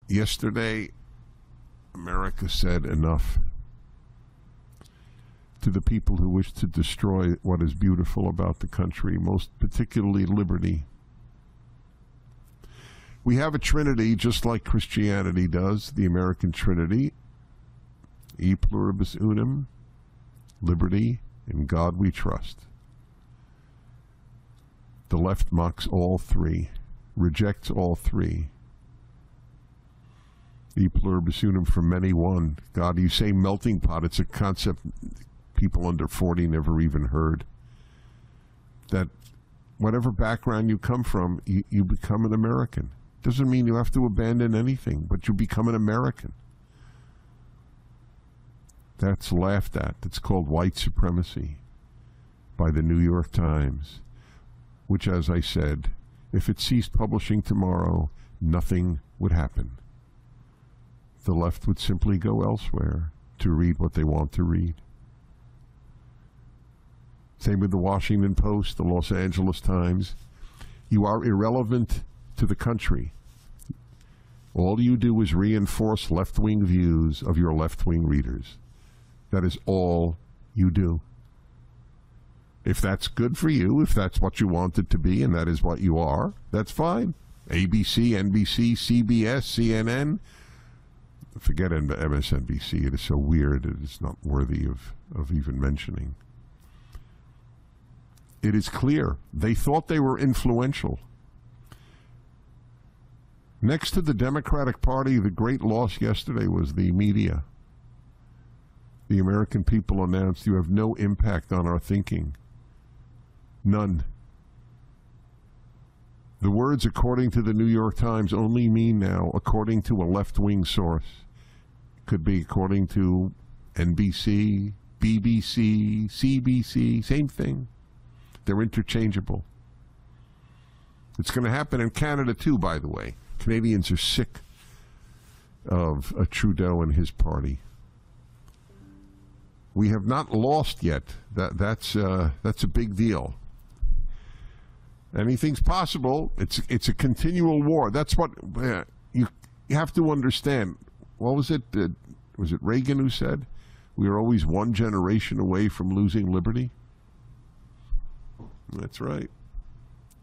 Yesterday, America said enough to the people who wish to destroy what is beautiful about the country, most particularly liberty. We have a Trinity, just like Christianity does, the American Trinity. E pluribus unum, liberty, in God we trust. The left mocks all three, rejects all three. E pluribus unum, from many one. God, you say melting pot, it's a concept people under 40 never even heard. That whatever background you come from, you become an American. Doesn't mean you have to abandon anything, but you become an American. That's laughed at. It's called white supremacy by the New York Times, which, as I said, if it ceased publishing tomorrow, nothing would happen. The left would simply go elsewhere to read what they want to read. Same with the Washington Post, the Los Angeles Times. You are irrelevant to the country. All you do is reinforce left-wing views of your left-wing readers. That is all you do. If that's good for you, if that's what you want it to be, and that is what you are, that's fine. ABC, NBC, CBS, CNN. Forget MSNBC. It is so weird. It is not worthy of even mentioning. It is clear. They thought they were influential. Next to the Democratic Party, the great loss yesterday was the media. The American people announced, you have no impact on our thinking. None. The words according to the New York Times only mean now according to a left-wing source. Could be according to NBC, BBC, CBC, same thing. They're interchangeable. It's going to happen in Canada too, by the way. Canadians are sick of Trudeau and his party. We have not lost yet. That's a big deal. Anything's possible. It's a continual war. That's what you have to understand. What was it? Was it Reagan who said we are always one generation away from losing liberty? That's right.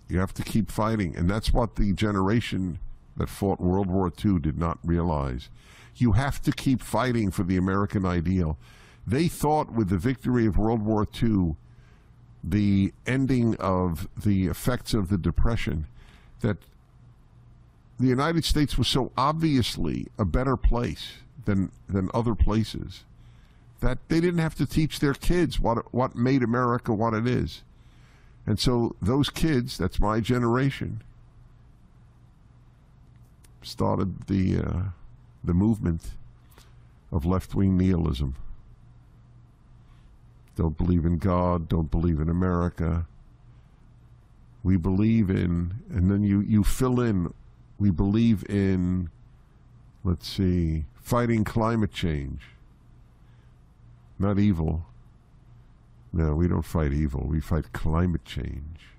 You have to keep fighting, and that's what the generation that fought World War II did not realize. You have to keep fighting for the American ideal. They thought with the victory of World War II, the ending of the effects of the Depression, that the United States was so obviously a better place than other places that they didn't have to teach their kids what made America what it is. And so those kids, that's my generation, started the movement of left-wing nihilism. Don't believe in God, don't believe in America. We believe in, and then you fill in, we believe in, let's see, fighting climate change. Not evil. No, we don't fight evil. We fight climate change.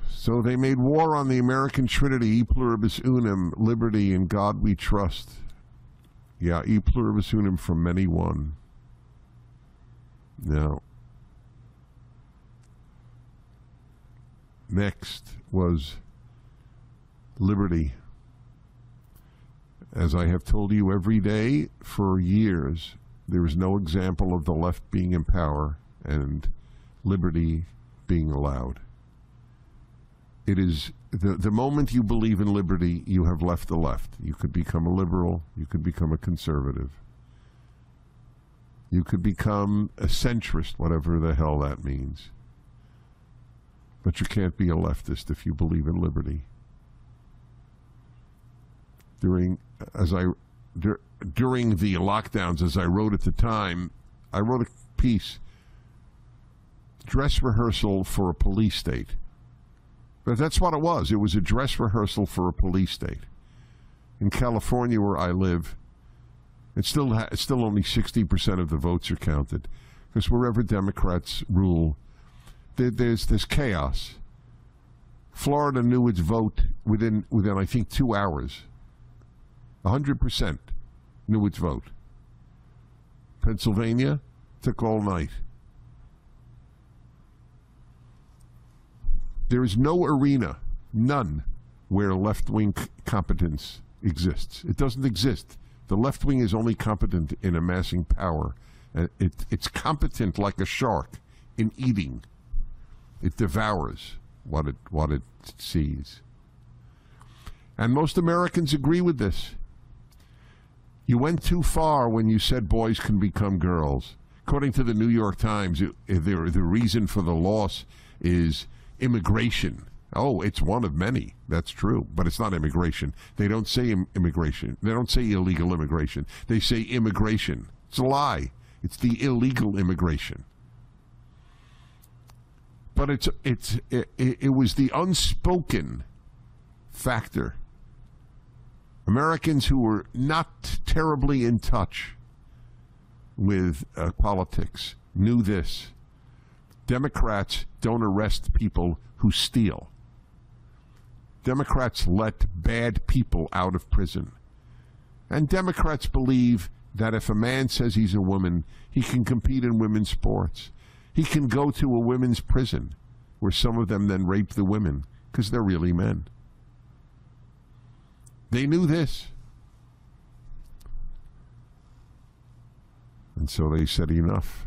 So they made war on the American Trinity, e pluribus unum, liberty, in God we trust. Yeah, e pluribus unum, from many one. Now, next was liberty. As I have told you every day for years, there is no example of the left being in power and liberty being allowed. It is the moment you believe in liberty, you have left the left. You could become a liberal. You could become a conservative. You could become a centrist, whatever the hell that means. But you can't be a leftist if you believe in liberty. During the lockdowns, as I wrote at the time, I wrote a piece, dress rehearsal for a police state. But that's what it was. It was a dress rehearsal for a police state. In California, where I live, it's still only 60% of the votes are counted, because wherever Democrats rule, there's this chaos. Florida knew its vote within I think 2 hours. 100% knew its vote. Pennsylvania took all night. There is no arena, none, where left-wing competence exists. It doesn't exist. The left wing is only competent in amassing power. It's competent like a shark in eating. It devours what it sees. And most Americans agree with this. You went too far when you said boys can become girls. According to the New York Times, the reason for the loss is immigration. Oh, it's one of many. That's true. But it's not immigration. They don't say immigration. They don't say illegal immigration. They say immigration. It's a lie. It's the illegal immigration. But it was the unspoken factor. Americans who were not terribly in touch with politics knew this. Democrats don't arrest people who steal. Democrats let bad people out of prison. And Democrats believe that if a man says he's a woman, he can compete in women's sports. He can go to a women's prison where some of them then rape the women because they're really men. They knew this. And so they said enough.